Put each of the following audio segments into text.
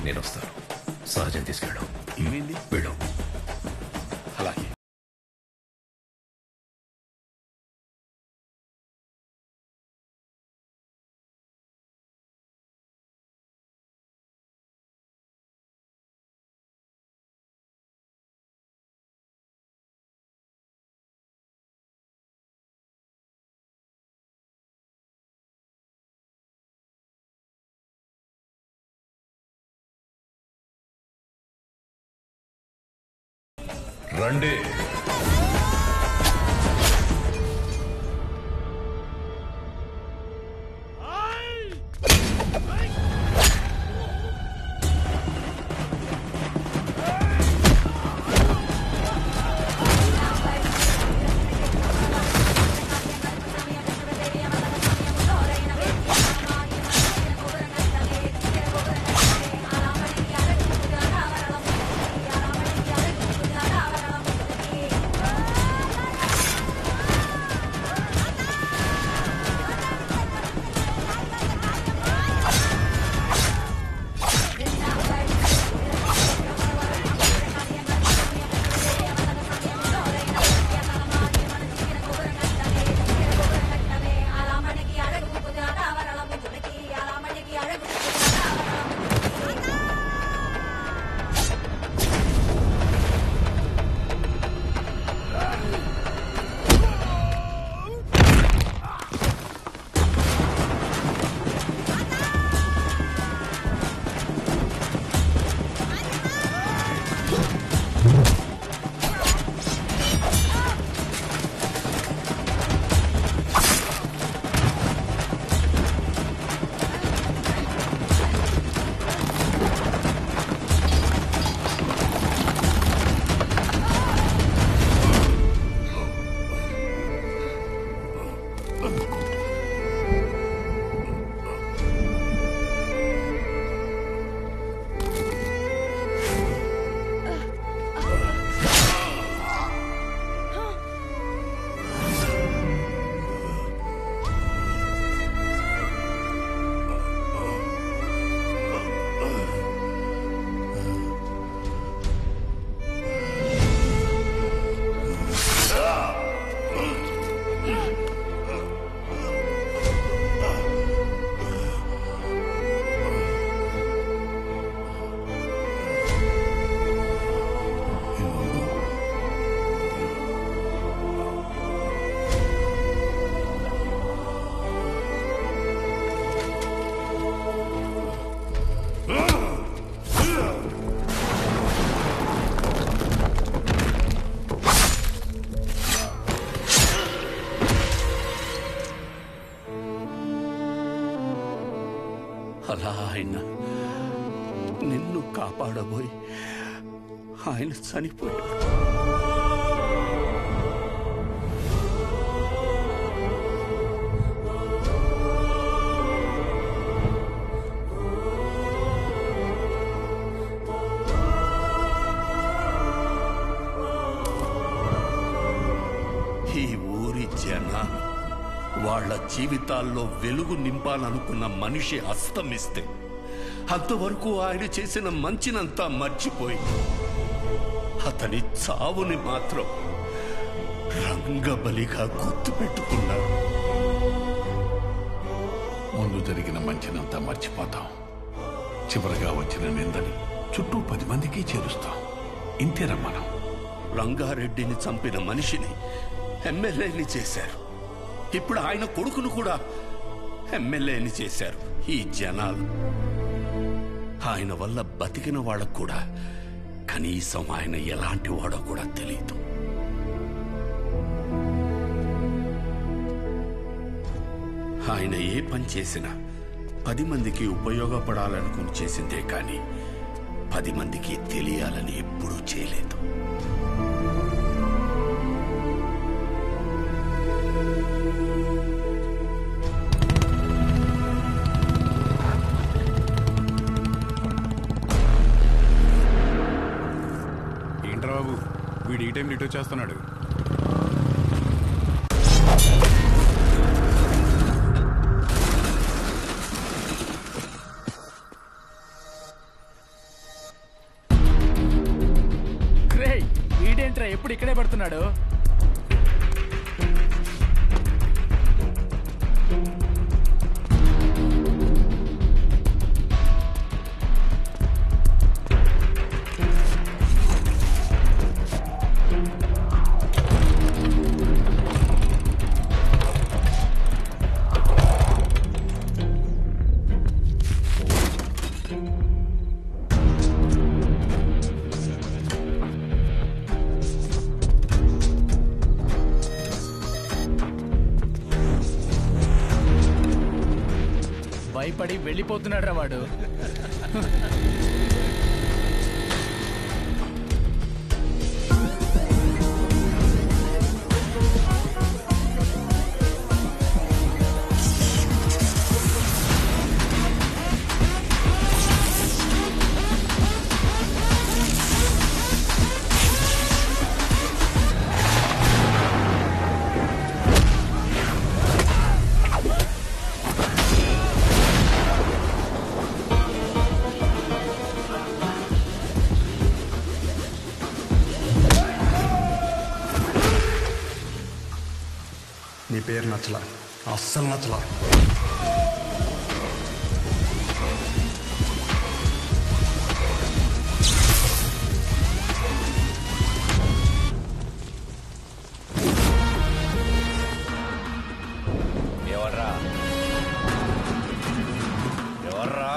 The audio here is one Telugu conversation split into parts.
నేను వస్తాను. సహజం తీసుకెళ్ళు. వెళ్ళు. అలాగే. రండి. అలా ఆయన నిన్ను కాపాడబోయి ఆయన చనిపోయాడు. ఈ ఊరి జనాలు వాళ్ళ జీవితాల్లో వెలుగు నింపాలనుకున్న మనిషి అస్తమిస్తే అంతవరకు ఆయన చేసిన మంచినంతా మర్చిపోయి అతని చావుని మాత్రం రంగబలిగా గుర్తుపెట్టుకున్నాడు. ముందు జరిగిన మంచినంతా మర్చిపోతాం. చివరగా వచ్చిన నిందని చుట్టూ 10 మందికి చేరుస్తాం. ఇంతేనా మనం? రంగారెడ్డిని చంపిన మనిషిని ఎమ్మెల్యేని చేశారు. ఇప్పుడు ఆయన కొడుకును కూడా ఎమ్మెల్యేని చేశారు ఈ జనాలు. ఆయన వల్ల బతికిన వాళ్ళకు కూడా కనీసం ఆయన ఎలాంటి వాడో కూడా తెలియదు. ఆయన ఏ పని చేసినా 10 మందికి ఉపయోగపడాలనుకుని చేసిందే కానీ 10 మందికి తెలియాలని ఎప్పుడూ చేయలేదు. ఏంట్రా బాబు వీడు ఈ టైం రిటర్న్ చేస్తున్నాడు? ఏంట్రా ఎప్పుడు ఇక్కడే పడుతున్నాడు? భయపడి వెళ్ళిపోతున్నాడు రా వాడు. నీ పేరు నచ్చలా, అస్సలు నచ్చలా. ఎవర్రా ఎవర్రా?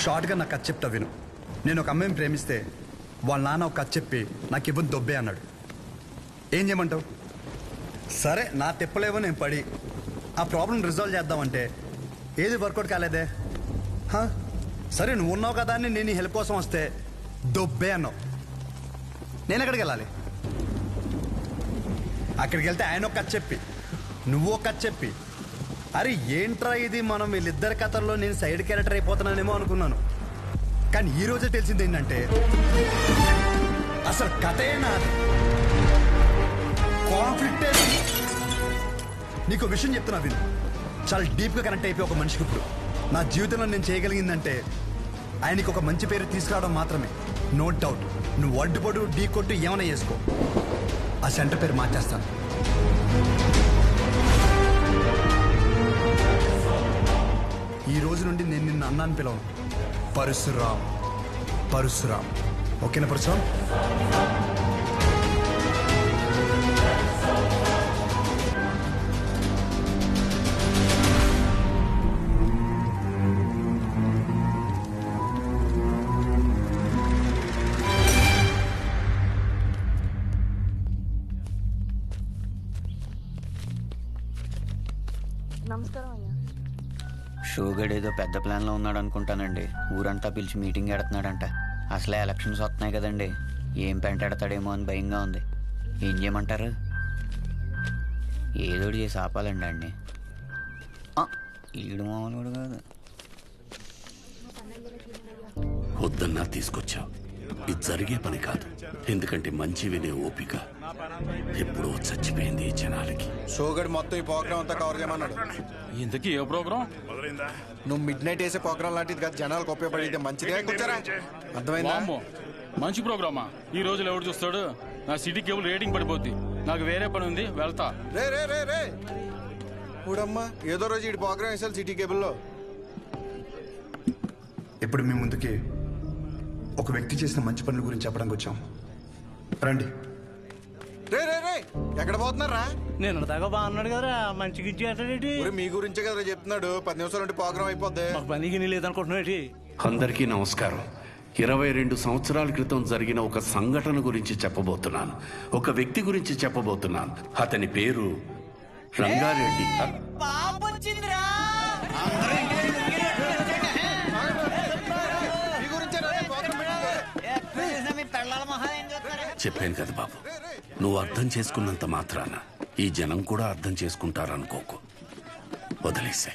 షార్ట్గా నాకు కథ చెప్తా విను. నేను ఒక అమ్మాయిని ప్రేమిస్తే వాళ్ళ నాన్న ఒక కథ చెప్పి నాకు ఇవ్వని దొబ్బే అన్నాడు. ఏం చేయమంటావు? సరే నా తిప్పలేవో నేను పడి ఆ ప్రాబ్లం రిజాల్వ్ చేద్దామంటే ఏది వర్కౌట్ కాలేదే. సరే నువ్వు ఉన్నావు కదా అని నేను హెల్ప్ కోసం వస్తే దొబ్బే అన్నావు. నేను ఎక్కడికి వెళ్ళాలి? అక్కడికి వెళ్తే ఆయన ఒక కథ చెప్పి నువ్వు ఒక కథ చెప్పి అరే ఏంట్రా ఇది, మనం వీళ్ళిద్దరి కథల్లో నేను సైడ్ క్యారెక్టర్ అయిపోతున్నానేమో అనుకున్నాను. కానీ ఈ రోజే తెలిసింది ఏంటంటే అసలు కథే నాది, కాన్ఫ్లిక్టే. నీకు విషయం చెప్తున్నా విను. చాలా డీప్గా కనెక్ట్ అయిపోయి ఒక మనిషికి ఇప్పుడు నా జీవితంలో నేను చేయగలిగిందంటే ఆయనకి ఒక మంచి పేరు తీసుకురావడం మాత్రమే. నో డౌట్ నువ్వు అడ్డుపడు ఢీ కొట్టు ఏమైనా చేసుకో, ఆ సెంటర్ పేరు మార్చేస్తాను. ఈ రోజు నుండి నేను నిన్ను అన్నాను పిలవను, పరశురామ్. పరశురామ్, ఓకేనా పరశురామ్? నమస్కారం అయ్యా. షోగడ్ ఏదో పెద్ద ప్లాన్లో ఉన్నాడు అనుకుంటానండి. ఊరంతా పిలిచి మీటింగ్ ఎడుతున్నాడంట. అసలే ఎలక్షన్స్ వస్తున్నాయి కదండి, ఏం పెంటాడతాడేమో అని భయంగా ఉంది. ఏం చేయమంటారు? ఏదోటి చేసి ఆపాలండి అండి. ఈడు మామూలు కూడా కాదు. వద్దన్నా తీసుకొచ్చావు. ఇది జరిగే పని కాదు. ఎందుకంటే మంచి వినే ఓపిక ఎప్పుడో చచ్చిపోయింది ఈ జనాలకి. షోగడ్ మొత్తం ఈ ప్రోగ్రామ్ అంతా కవర్ చేయమన్నాడు. ఇంతకీ ఏ ప్రోగ్రామ్? నువ్వు మిడ్ నైట్ వేసే ప్రోగ్రామ్ లాంటిది కాదు, జనాలకు ఉపయోగపడితే మంచిదే. కూర్చోరా, అర్థమైందా? మంచి ప్రోగ్రామా? ఈ రోజులు ఎవరు చూస్తాడు? నా సిటీ కేబుల్ రేటింగ్ పడిపోద్ది. నాకు వేరే పని ఉంది, వెళ్తా. రే రే రే రే చూడమ్మా, ఏదో రోజు ఈ ప్రోగ్రామ్ వేసాలి సిటీ కేబుల్లో. ఇప్పుడు మీ ముందుకి ఒక వ్యక్తి చేసిన మంచి పనుల గురించి చెప్పడానికి వచ్చాం. రండి. రే రే రే ఎక్కడ పోతున్నారా? నేను దాకా బాగున్నాడు కదా, మంచిగా ఇచ్చేటేటి. మీ గురించే కదా చెప్తున్నాడు. 10 నిమిషాలు ఉంటే ప్రోగ్రామ్ అయిపోద్ది. మాకు పనికి లేదనుకుంటున్నాడు. అందరికీ నమస్కారం. 22 సంవత్సరాల క్రితం జరిగిన ఒక సంఘటన గురించి చెప్పబోతున్నాను. ఒక వ్యక్తి గురించి చెప్పబోతున్నాను. అతని పేరు రంగారెడ్డి. చెప్పాను కదా బాబు, నువ్వు అర్థం చేసుకున్నంత మాత్రాన ఈ జనం కూడా అర్థం చేసుకుంటారనుకోకు. వదిలేసే.